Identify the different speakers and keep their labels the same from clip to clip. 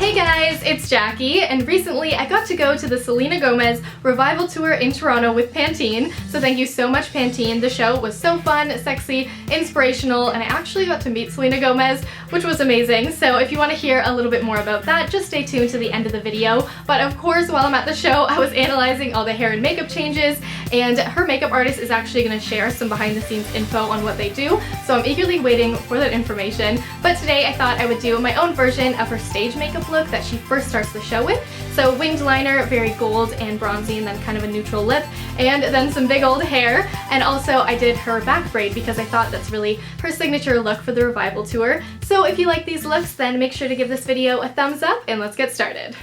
Speaker 1: Hey guys, it's Jackie, and recently I got to go to the Selena Gomez revival tour in Toronto with Pantene, so thank you so much Pantene. The show was so fun, sexy, inspirational, and I actually got to meet Selena Gomez, which was amazing. So if you want to hear a little bit more about that, just stay tuned to the end of the video. But of course, while I'm at the show, I was analyzing all the hair and makeup changes, and her makeup artist is actually going to share some behind the scenes info on what they do, so I'm eagerly waiting for that information. But today I thought I would do my own version of her stage makeup look that she first starts the show with. So winged liner, very gold and bronzy, and then kind of a neutral lip, and then some big old hair. And also I did her back braid because I thought that's really her signature look for the revival tour. So if you like these looks, then make sure to give this video a thumbs up and let's get started.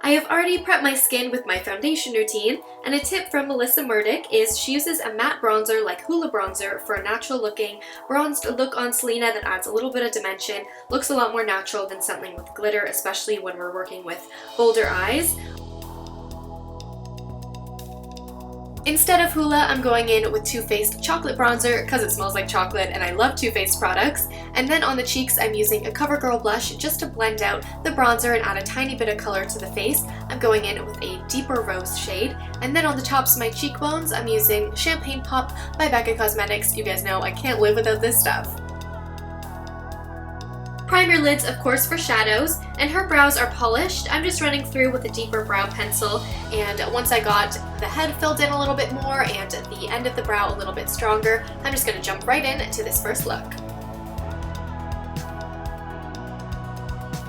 Speaker 1: I have already prepped my skin with my foundation routine, and a tip from Melissa Murdoch is she uses a matte bronzer like Hoola bronzer for a natural looking bronzed look on Selena that adds a little bit of dimension, looks a lot more natural than something with glitter, especially when we're working with bolder eyes. Instead of Hoola, I'm going in with Too Faced Chocolate Bronzer because it smells like chocolate and I love Too Faced products. And then on the cheeks, I'm using a CoverGirl blush just to blend out the bronzer and add a tiny bit of color to the face. I'm going in with a deeper rose shade. And then on the tops of my cheekbones, I'm using Champagne Pop by Becca Cosmetics. You guys know I can't live without this stuff. Primer lids, of course, for shadows, and her brows are polished. I'm just running through with a deeper brow pencil, and once I got the head filled in a little bit more and the end of the brow a little bit stronger, I'm just going to jump right into this first look.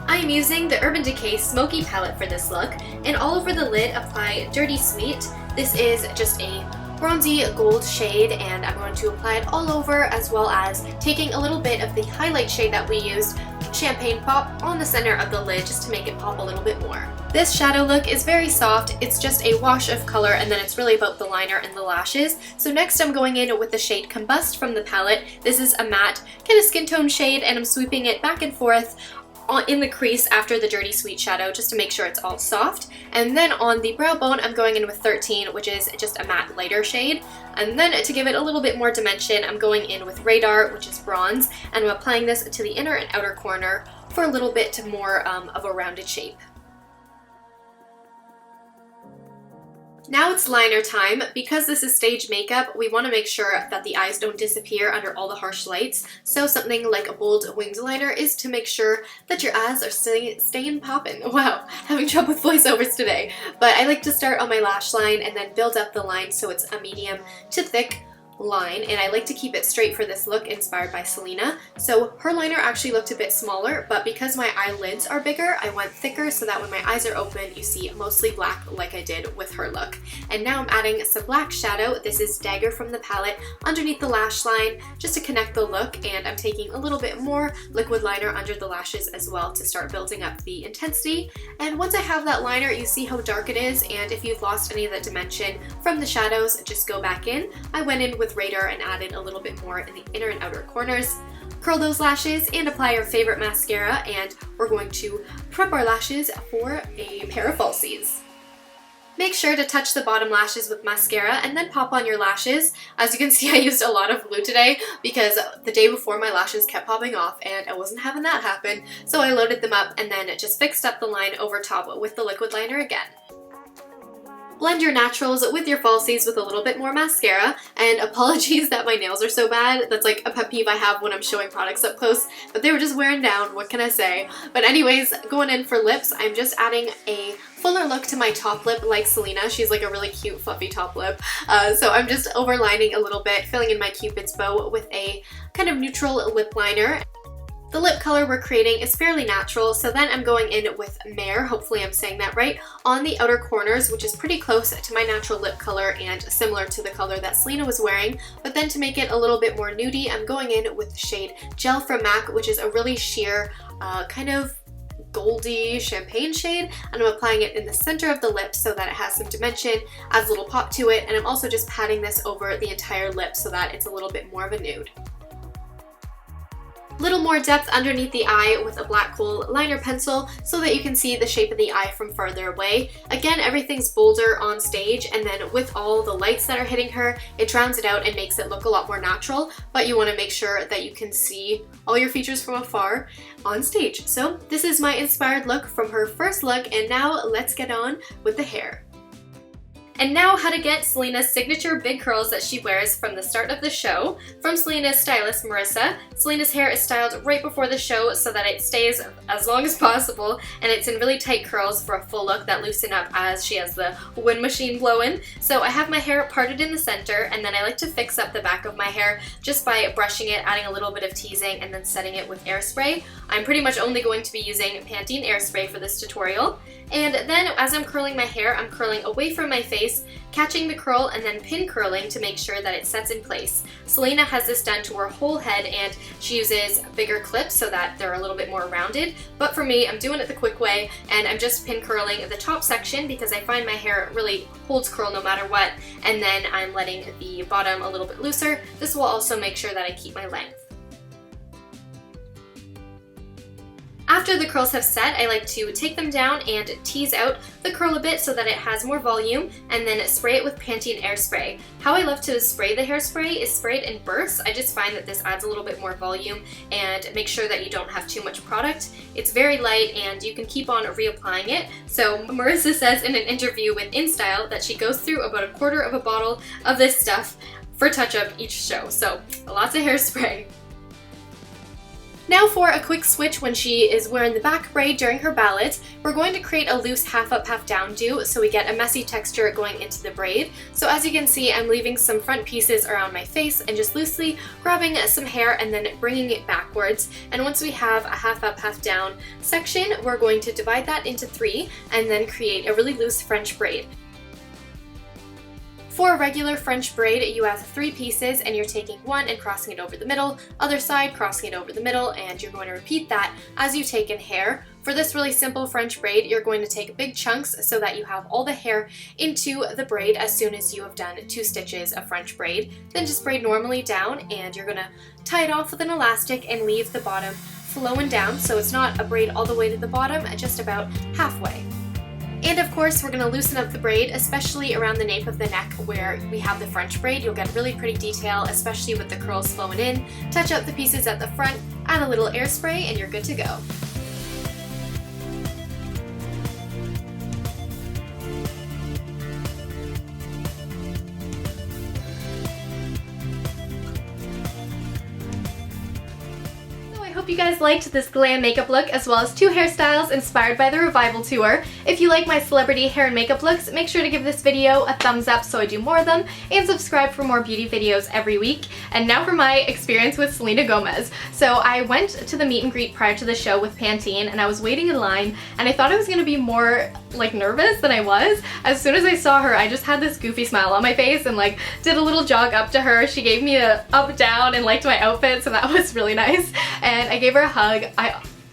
Speaker 1: I am using the Urban Decay Smoky palette for this look, and all over the lid apply Dirty Sweet. This is just a bronzy gold shade, and I'm going to apply it all over, as well as taking a little bit of the highlight shade that we used, Champagne Pop, on the center of the lid just to make it pop a little bit more. This shadow look is very soft. It's just a wash of color, and then it's really about the liner and the lashes. So next I'm going in with the shade Combust from the palette. This is a matte kind of skin tone shade, and I'm sweeping it back and forth in the crease after the Dirty Sweet shadow just to make sure it's all soft. And then on the brow bone, I'm going in with 13, which is just a matte lighter shade. And then to give it a little bit more dimension, I'm going in with Radar, which is bronze, and I'm applying this to the inner and outer corner for a little bit more of a rounded shape. Now it's liner time. Because this is stage makeup, we want to make sure that the eyes don't disappear under all the harsh lights. So something like a bold winged liner is to make sure that your eyes are staying poppin'. Wow, having trouble with voiceovers today. But I like to start on my lash line and then build up the line so it's a medium to thick line, and I like to keep it straight for this look inspired by Selena. So her liner actually looked a bit smaller, but because my eyelids are bigger, I went thicker so that when my eyes are open, you see mostly black like I did with her look. And now I'm adding some black shadow. This is Dagger from the palette underneath the lash line just to connect the look, and I'm taking a little bit more liquid liner under the lashes as well to start building up the intensity. And once I have that liner, you see how dark it is, and if you've lost any of the dimension from the shadows, just go back in. I went in with Radar and added a little bit more in the inner and outer corners. Curl those lashes and apply your favorite mascara, and we're going to prep our lashes for a pair of falsies. Make sure to touch the bottom lashes with mascara and then pop on your lashes. As you can see, I used a lot of glue today because the day before my lashes kept popping off and I wasn't having that happen. So I loaded them up and then just fixed up the line over top with the liquid liner again. Blend your naturals with your falsies with a little bit more mascara, and apologies that my nails are so bad. That's like a pet peeve I have when I'm showing products up close, but they were just wearing down, what can I say? But anyways, going in for lips, I'm just adding a fuller look to my top lip like Selena. She's like a really cute fluffy top lip. So I'm just overlining a little bit, filling in my Cupid's bow with a kind of neutral lip liner. The lip color we're creating is fairly natural, so then I'm going in with Mehr, hopefully I'm saying that right, on the outer corners, which is pretty close to my natural lip color and similar to the color that Selena was wearing. But then to make it a little bit more nudie, I'm going in with the shade Gel from MAC, which is a really sheer, kind of goldy champagne shade, and I'm applying it in the center of the lip so that it has some dimension, adds a little pop to it, and I'm also just patting this over the entire lip so that it's a little bit more of a nude. little more depth underneath the eye with a black kohl liner pencil so that you can see the shape of the eye from farther away. Again, everything's bolder on stage, and then with all the lights that are hitting her, it drowns it out and makes it look a lot more natural, but you want to make sure that you can see all your features from afar on stage. So this is my inspired look from her first look, and now let's get on with the hair. And now how to get Selena's signature big curls that she wears from the start of the show. From Selena's stylist, Marissa. Selena's hair is styled right before the show so that it stays as long as possible, and it's in really tight curls for a full look that loosen up as she has the wind machine blowing. So I have my hair parted in the center, and then I like to fix up the back of my hair just by brushing it, adding a little bit of teasing, and then setting it with airspray. I'm pretty much only going to be using Pantene Airspray for this tutorial. And then as I'm curling my hair, I'm curling away from my face, catching the curl and then pin curling to make sure that it sets in place. Selena has this done to her whole head, and she uses bigger clips so that they're a little bit more rounded. But for me, I'm doing it the quick way, and I'm just pin curling the top section because I find my hair really holds curl no matter what, and then I'm letting the bottom a little bit looser. This will also make sure that I keep my length. After the curls have set, I like to take them down and tease out the curl a bit so that it has more volume, and then spray it with Pantene Airspray. How I love to spray the hairspray is spray it in bursts. I just find that this adds a little bit more volume and make sure that you don't have too much product. It's very light and you can keep on reapplying it. So Marissa says in an interview with InStyle that she goes through about a quarter of a bottle of this stuff for touch-up each show. So lots of hairspray. Now for a quick switch when she is wearing the back braid during her ballads, we're going to create a loose half up, half down do so we get a messy texture going into the braid. So as you can see, I'm leaving some front pieces around my face and just loosely grabbing some hair and then bringing it backwards. And once we have a half up, half down section, we're going to divide that into 3 and then create a really loose French braid. For a regular French braid, you have 3 pieces and you're taking one and crossing it over the middle, other side crossing it over the middle, and you're going to repeat that as you take in hair. For this really simple French braid, you're going to take big chunks so that you have all the hair into the braid as soon as you have done 2 stitches of French braid. Then just braid normally down, and you're going to tie it off with an elastic and leave the bottom flowing down so it's not a braid all the way to the bottom, just about halfway. And of course, we're going to loosen up the braid, especially around the nape of the neck where we have the French braid. You'll get really pretty detail, especially with the curls flowing in. Touch up the pieces at the front, add a little airspray, and you're good to go. Hope you guys liked this glam makeup look, as well as 2 hairstyles inspired by the Revival Tour. If you like my celebrity hair and makeup looks, make sure to give this video a thumbs up so I do more of them, and subscribe for more beauty videos every week. And now for my experience with Selena Gomez. So I went to the meet and greet prior to the show with Pantene, and I was waiting in line, and I thought I was going to be more like nervous than I was. As soon as I saw her, I just had this goofy smile on my face and like did a little jog up to her. She gave me a up down and liked my outfit, so that was really nice. And I gave her a hug.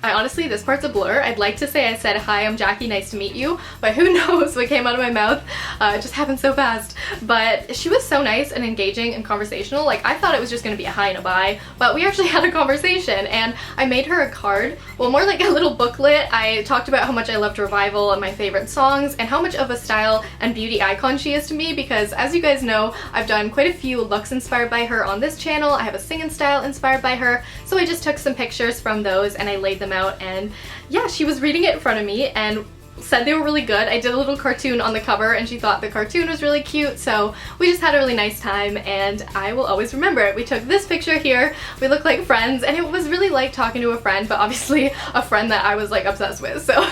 Speaker 1: I honestly, this part's a blur. I'd like to say I said, "Hi, I'm Jackie, nice to meet you," but who knows what came out of my mouth. It just happened so fast. But she was so nice and engaging and conversational. Like, I thought it was just gonna be a hi and a bye, but we actually had a conversation, and I made her a card. Well, more like a little booklet. I talked about how much I loved Revival and my favorite songs, and how much of a style and beauty icon she is to me, because as you guys know, I've done quite a few looks inspired by her on this channel. I have a singing style inspired by her, so I just took some pictures from those and I laid them out, and yeah, she was reading it in front of me and said they were really good. I did a little cartoon on the cover and she thought the cartoon was really cute, so we just had a really nice time, and I will always remember it. We took this picture here, we look like friends, and it was really like talking to a friend, but obviously a friend that I was like obsessed with, so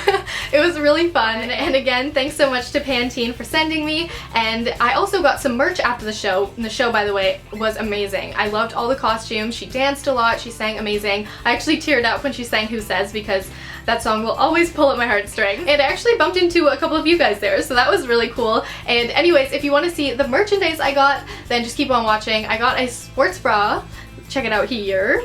Speaker 1: it was really fun. And again, thanks so much to Pantene for sending me, and I also got some merch after the show, and the show, by the way, was amazing. I loved all the costumes, she danced a lot, she sang amazing. I actually teared up when she sang Who Says, because that song will always pull at my heartstrings. And I actually bumped into a couple of you guys there, so that was really cool. And anyways, if you want to see the merchandise I got, then just keep on watching. I got a sports bra. Check it out here.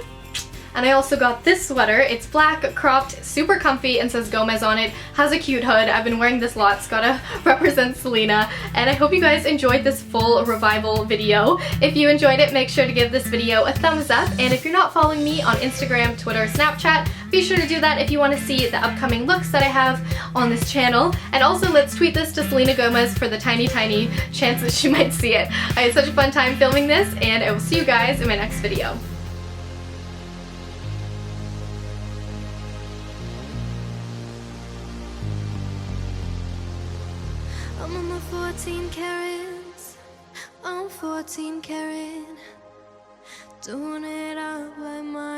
Speaker 2: And I also got this sweater. It's black, cropped, super comfy, and says Gomez on it. Has a cute hood. I've been wearing this lots, gotta represent Selena. And I hope you guys enjoyed this full revival video. If you enjoyed it, make sure to give this video a thumbs up. And if you're not following me on Instagram, Twitter, Snapchat, be sure to do that if you want to see the upcoming looks that I have on this channel. And also, let's tweet this to Selena Gomez for the tiny chance that she might see it. I had such a fun time filming this, and I will see you guys in my next video.
Speaker 3: I'm on my 14 carats, I'm 14 carat, doing it up like my